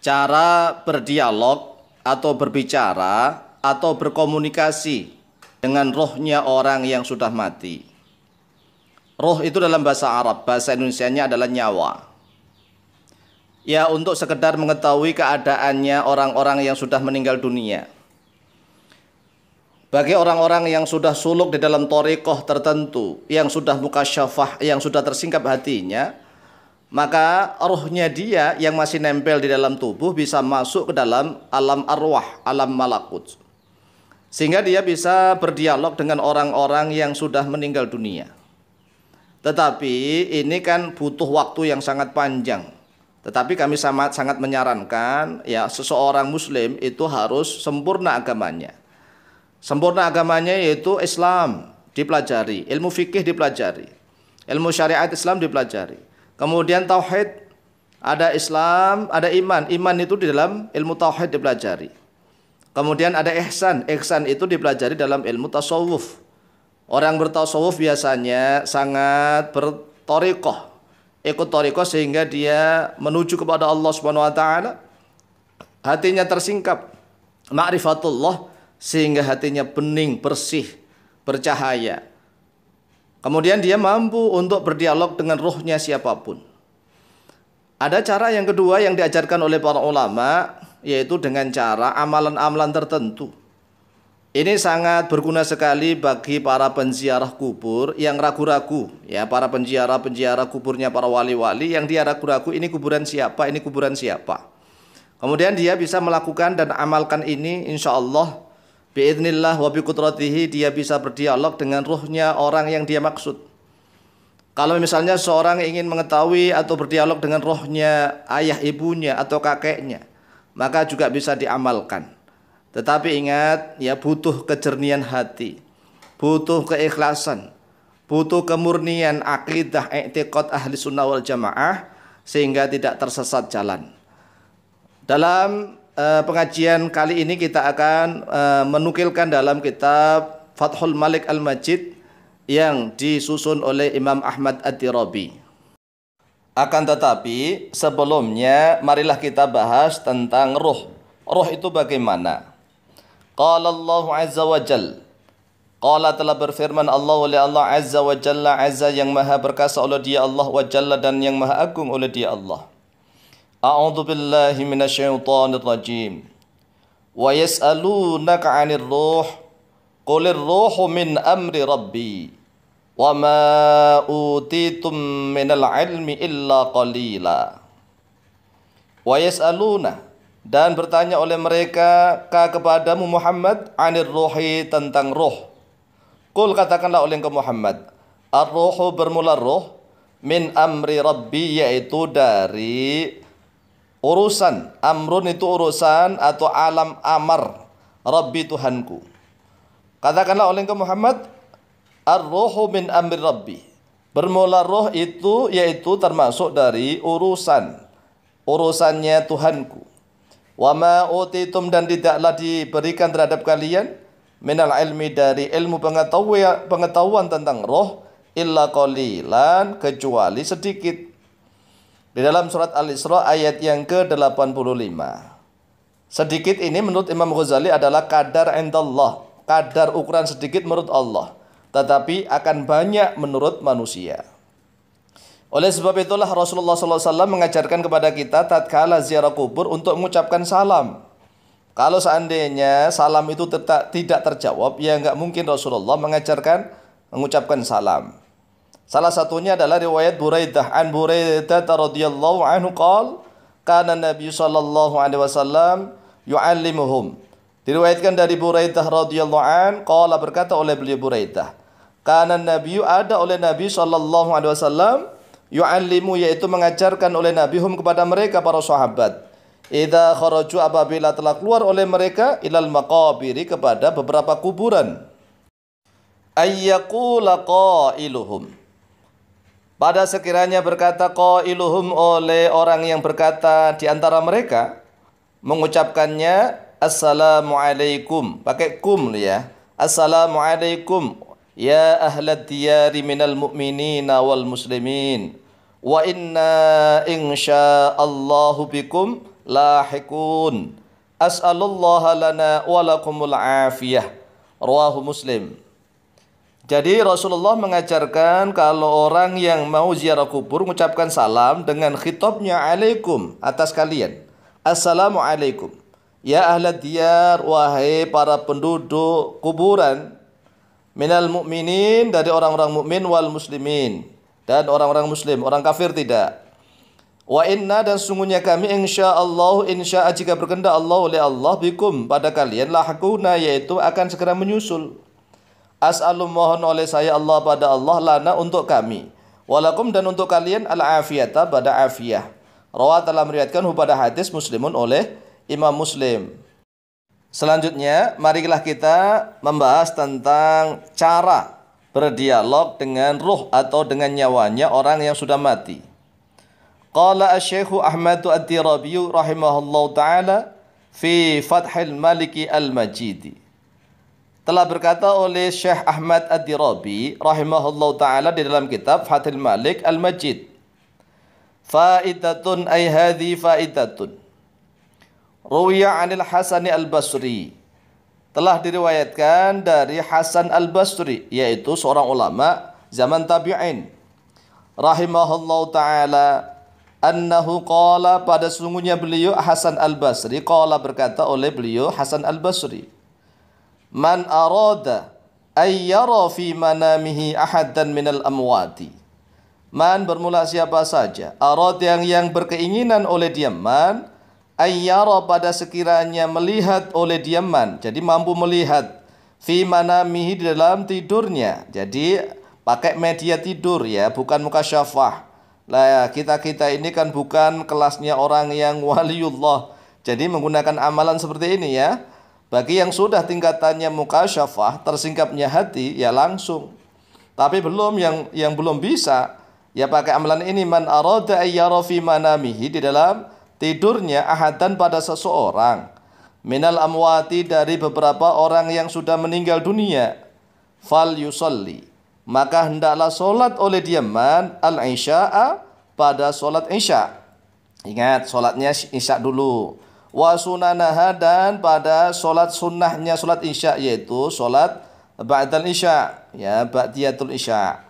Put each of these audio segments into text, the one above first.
cara berdialog atau berbicara atau berkomunikasi dengan rohnya orang yang sudah mati. Roh itu dalam bahasa Arab, bahasa Indonesianya adalah nyawa. Ya, untuk sekedar mengetahui keadaannya orang-orang yang sudah meninggal dunia. Bagi orang-orang yang sudah suluk di dalam thariqah tertentu, yang sudah mukasyafah, yang sudah tersingkap hatinya, maka rohnya dia yang masih nempel di dalam tubuh bisa masuk ke dalam alam arwah, alam malakut. Sehingga dia bisa berdialog dengan orang-orang yang sudah meninggal dunia. Tetapi ini kan butuh waktu yang sangat panjang. Tetapi kami sangat menyarankan ya seseorang muslim itu harus sempurna agamanya. Sempurna agamanya yaitu Islam dipelajari, ilmu fikih dipelajari, ilmu syariat Islam dipelajari. Kemudian tauhid, ada Islam, ada iman. Iman itu di dalam ilmu tauhid dipelajari. Kemudian ada ihsan. Ihsan itu dipelajari dalam ilmu tasawuf. Orang bertasawuf biasanya sangat berthariqah, ikut thariqah sehingga dia menuju kepada Allah Subhanahu wa taala. Hatinya tersingkap ma'rifatullah sehingga hatinya bening, bersih, bercahaya. Kemudian dia mampu untuk berdialog dengan ruhnya siapapun. Ada cara yang kedua yang diajarkan oleh para ulama, yaitu dengan cara amalan-amalan tertentu. Ini sangat berguna sekali bagi para penziarah kubur yang ragu-ragu, ya, para penziarah kuburnya para wali-wali yang dia ragu-ragu ini kuburan siapa, ini kuburan siapa. Kemudian dia bisa melakukan dan amalkan ini, insya Allah biidznillah wa biqudratihi dia bisa berdialog dengan ruhnya orang yang dia maksud. Kalau misalnya seorang ingin mengetahui atau berdialog dengan rohnya ayah ibunya atau kakeknya, maka juga bisa diamalkan. Tetapi ingat, ya, butuh kejernihan hati, butuh keikhlasan, butuh kemurnian akidah i'tiqad ahli sunnah wal jamaah sehingga tidak tersesat jalan. Dalam pengajian kali ini kita akan menukilkan dalam kitab Fathul Malik Al-Majid yang disusun oleh Imam Ahmad Ad-Dirabi. Akan tetapi sebelumnya marilah kita bahas tentang ruh. Ruh itu bagaimana? Qala Allah Azza wa Jalla. Qala telah berfirman Allah oleh Allah Azza wa Jalla, Azza yang maha perkasa oleh dia Allah, wa Jalla dan yang maha agung oleh dia Allah. A'udzu billahi minasyaitonir rajim. Wa yas'alunaka 'anir ruh. Qulir ruhu min amri rabbi. Wa ma utitum minal ilmi illa qalila. Wa yas'aluna dan bertanya oleh mereka kepadamu Muhammad 'anir ruhi tentang ruh. Qul katakanlah oleh engkau Muhammad, ar-ruhu bermula ruh min amri rabbi yaitu dari urusan, amrun itu urusan atau alam amar, Rabbi Tuhanku. Katakanlah oleh engkau Muhammad, ar-ruhu min amri Rabbi. Bermula roh itu yaitu termasuk dari urusannya Tuhanku. Wa ma utitum dan tidaklah diberikan terhadap kalian minal ilmi dari ilmu pengetahuan tentang roh illa qalilan kecuali sedikit. Di dalam surat Al-Isra ayat yang ke-85. Sedikit ini menurut Imam Ghazali adalah kadar indallah, kadar ukuran sedikit menurut Allah, tetapi akan banyak menurut manusia. Oleh sebab itulah Rasulullah SAW mengajarkan kepada kita tatkala ziarah kubur untuk mengucapkan salam. Kalau seandainya salam itu tidak terjawab, ya enggak mungkin Rasulullah mengucapkan salam. Salah satunya adalah riwayat Buraidah an Buraidah radhiyallahu anhu qala kana Nabi sallallahu alaihi wasallam yu'allimuhum. Diriwayatkan dari Buraidah radhiyallahu an qala berkata oleh beliau Buraidah, kana Nabi ada oleh Nabi sallallahu alaihi wasallam yu'allimu yaitu mengajarkan oleh Nabi hum kepada mereka para sahabat. Idza kharaju apabila telah keluar oleh mereka ilal maqabiri kepada beberapa kuburan. Ayyaqula qailuhum. Pada sekiranya berkata qailuhum oleh orang yang berkata di antara mereka mengucapkannya assalamualaikum, pakai kum ya. Assalamualaikum ya ahlad diyari minal mu'minina wal muslimin. Wa inna insya'allahu bikum lahiqun. As'alullaha lana wa lakumul afiyah. Rawahu Muslim. Jadi Rasulullah mengajarkan kalau orang yang mau ziarah kubur mengucapkan salam dengan khitabnya alaikum atas kalian. Assalamualaikum. Ya ahlad diyar, wahai para penduduk kuburan, minal mu'minin, dari orang-orang mukmin, wal muslimin, dan orang-orang muslim, orang kafir tidak. Wa inna, dan sungguhnya kami, insyaallah, insya'a jika berkehendak Allah, oleh Allah, bikum, pada kalian, lahakuna, yaitu akan segera menyusul. As'alu, mohon oleh saya Allah pada Allah, lana, untuk kami, walakum, dan untuk kalian, al-afiyata, pada afiyah. Rawat telah meriwayatkan pada hadis Muslimun oleh Imam Muslim. Selanjutnya, marilah kita membahas tentang cara berdialog dengan ruh atau dengan nyawanya orang yang sudah mati. Qala asy-Syaikh Ahmad ad-Dirabi rahimahullahu taala fi Fathil Maliki al-Majidi. Telah berkata oleh Syekh Ahmad ad-Dirabi rahimahullahu taala di dalam kitab Fathil Malik al-Majid. Faidatun ay hadhi faidatun. Ruwiya 'anil Hasan al-Basri. Telah diriwayatkan dari Hasan al-Basri, yaitu seorang ulama zaman tabi'in. Rahimahullahu taala annahu qala, pada sungguhnya beliau Hasan al-Basri qala, berkata oleh beliau Hasan al-Basri, man arada ay yara fi manamihi ahadan minal amwati. Man bermula siapa saja, arad yang berkeinginan oleh dia, man ay yara, pada sekiranya melihat oleh dia, man jadi mampu melihat, fi manamihi, di dalam tidurnya, jadi pakai media tidur ya, bukan mukasyafah. Lah kita ini kan bukan kelasnya orang yang waliullah, jadi menggunakan amalan seperti ini ya. Bagi yang sudah tingkatannya mukasyafah, tersingkapnya hati, ya langsung. Tapi belum yang belum bisa, ya pakai amalan ini, man arada ayyara fi manamihi, di dalam tidurnya, ahadan, pada seseorang, minal amwati, dari beberapa orang yang sudah meninggal dunia, fal yusalli, maka hendaklah solat oleh dia, man al-isya'a, pada solat isya. Ingat, solatnya isya dulu. Wa sunanaha, dan pada solat sunnahnya solat isya, yaitu solat ba'dal isya, ya ba'diyatul isya.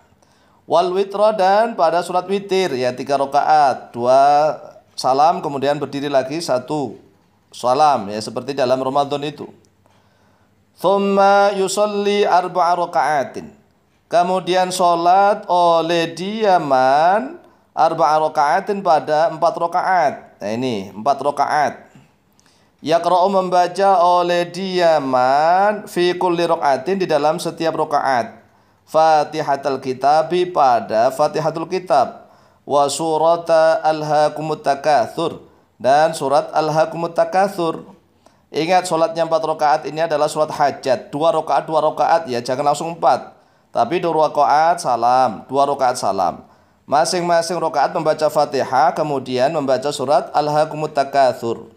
Wal witra, dan pada solat witir, ya 3 rakaat, 2 salam, kemudian berdiri lagi 1 salam, ya seperti dalam Ramadan itu. Thumma yusalli 4 rakaatin, kemudian solat oleh dia, man 4 rakaatin, pada 4 rakaat. Nah ini 4 rakaat. Yaqra'u, membaca oleh dia, man fi kulli rakaatin, di dalam setiap rakaat, Fatihatul Kitabi, pada Fatihatul Kitab, wa surat Alhaakumut Takatsur, dan surat Alhaakumut Takatsur. Ingat, solatnya 4 rakaat ini adalah solat hajat, 2 rakaat ya, jangan langsung 4, tapi 2 rakaat salam, 2 rakaat salam. Masing-masing rakaat membaca Fatihah, kemudian membaca surat Alhaakumut Takatsur.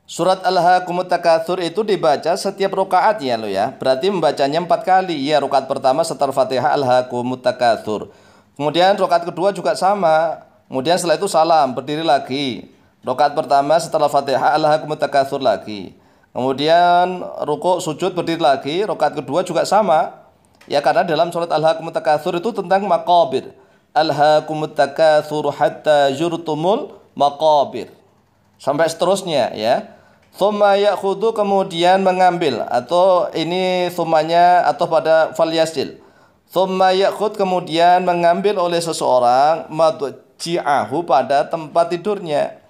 Surat Alhaakumut Takatsur itu dibaca setiap rakaat ya lo ya. Berarti membacanya 4 kali. Ya, rakaat pertama setelah Fatihah Alhaakumut Takatsur. Kemudian rakaat kedua juga sama. Kemudian setelah itu salam, berdiri lagi. Rakaat pertama setelah Fatihah Alhaakumut Takatsur lagi. Kemudian rukuk sujud, berdiri lagi. Rakaat kedua juga sama. Ya, karena dalam surat Alhaakumut Takatsur itu tentang maqabir. Alhaakumut Takatsur hatta jurtumul maqabir. Sampai seterusnya ya. Thumma ya'khudhu, kemudian mengambil, atau ini thummanya atau pada falyasil. Thumma ya'khudh, kemudian mengambil oleh seseorang, madji'ahu, pada tempat tidurnya.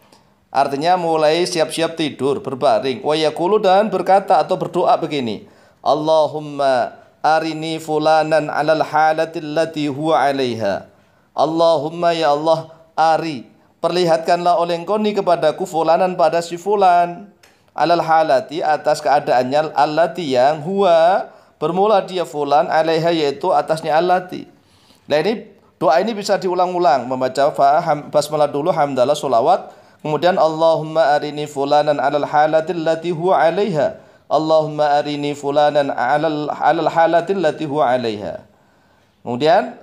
Artinya mulai siap-siap tidur, berbaring. Wa yaqulu, dan berkata atau berdoa begini, Allahumma arini fulanan alal halatil lati huwa alaiha. Allahumma, ya Allah, ari, perlihatkanlah oleh engkau ni kepadaku, fulanan, pada si fulan, alal halati, atas keadaannya, allati, yang huwa, bermula dia fulan, alaiha, yaitu atasnya allati. Nah ini doa ini bisa diulang-ulang, membaca basmalah dulu, hamdalah, sholawat, kemudian Allahumma arini fulanan alal halati allati huwa alaiha, Allahumma arini fulanan alal halati allati huwa alaiha. Kemudian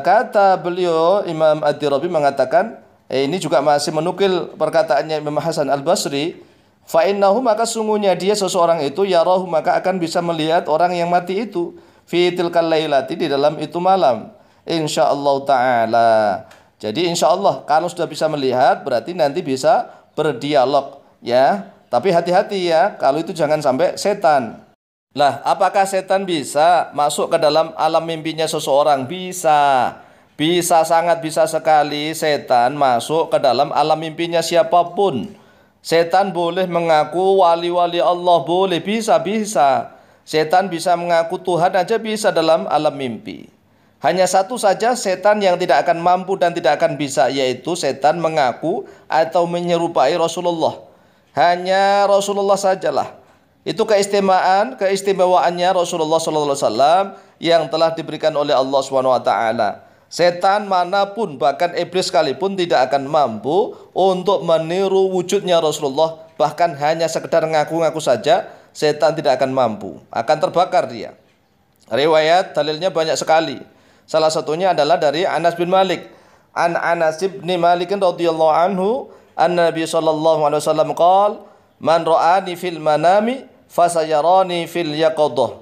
kata beliau Imam Ad-Dirabi mengatakan, Ini juga masih menukil perkataannya Imam Hasan Al-Basri, fa innahu, maka sungguhnya dia seseorang itu yarahu, maka akan bisa melihat orang yang mati itu fi tilkal lailati, di dalam itu malam, insyaallah taala. Jadi insyaallah kalau sudah bisa melihat berarti nanti bisa berdialog ya. Tapi hati-hati ya, kalau itu jangan sampai setan. Lah, apakah setan bisa masuk ke dalam alam mimpinya seseorang? Bisa. Bisa, sangat bisa sekali setan masuk ke dalam alam mimpinya siapapun. Setan boleh mengaku wali-wali Allah, boleh, bisa. Setan bisa mengaku Tuhan aja bisa dalam alam mimpi. Hanya satu saja setan yang tidak akan mampu dan tidak akan bisa, yaitu setan mengaku atau menyerupai Rasulullah. Hanya Rasulullah sajalah. Itu keistimewaannya Rasulullah SAW yang telah diberikan oleh Allah SWT. Setan manapun, bahkan iblis sekalipun tidak akan mampu untuk meniru wujudnya Rasulullah. Bahkan hanya sekedar ngaku-ngaku saja, setan tidak akan mampu. Akan terbakar dia. Riwayat dalilnya banyak sekali. Salah satunya adalah dari Anas bin Malik. An Anas bin Malik radhiyallahu anhu, an-Nabi sallallahu alaihi wasallam qala, man ra'ani fil manami fasayarani fil yaqadah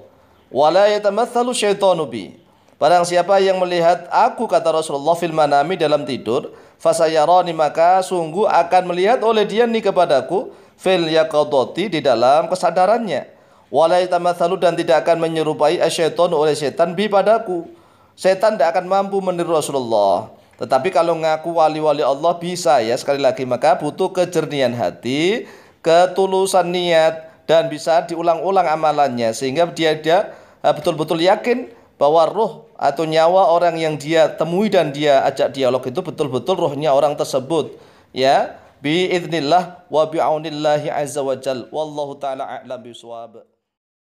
wa la yatamatsalu syaitanu bi. Barang siapa yang melihat aku, kata Rasulullah, fil manami, dalam tidur, fasayarani, maka sungguh akan melihat oleh dia nih kepadaku, fil yaqadati, di dalam kesadarannya, wa la yatamatsalu, dan tidak akan menyerupai asyaitanu, oleh setan, bi, padaku. Setan tidak akan mampu meniru Rasulullah. Tetapi kalau ngaku wali-wali Allah bisa ya. Sekali lagi, maka butuh kejernihan hati, ketulusan niat, dan bisa diulang-ulang amalannya sehingga dia betul-betul yakin bahwa roh atau nyawa orang yang dia temui dan dia ajak dialog itu betul-betul rohnya orang tersebut ya, biidznillah wa bi'aunillahi azza wa jal. Wallahu taala a'lam bishawab.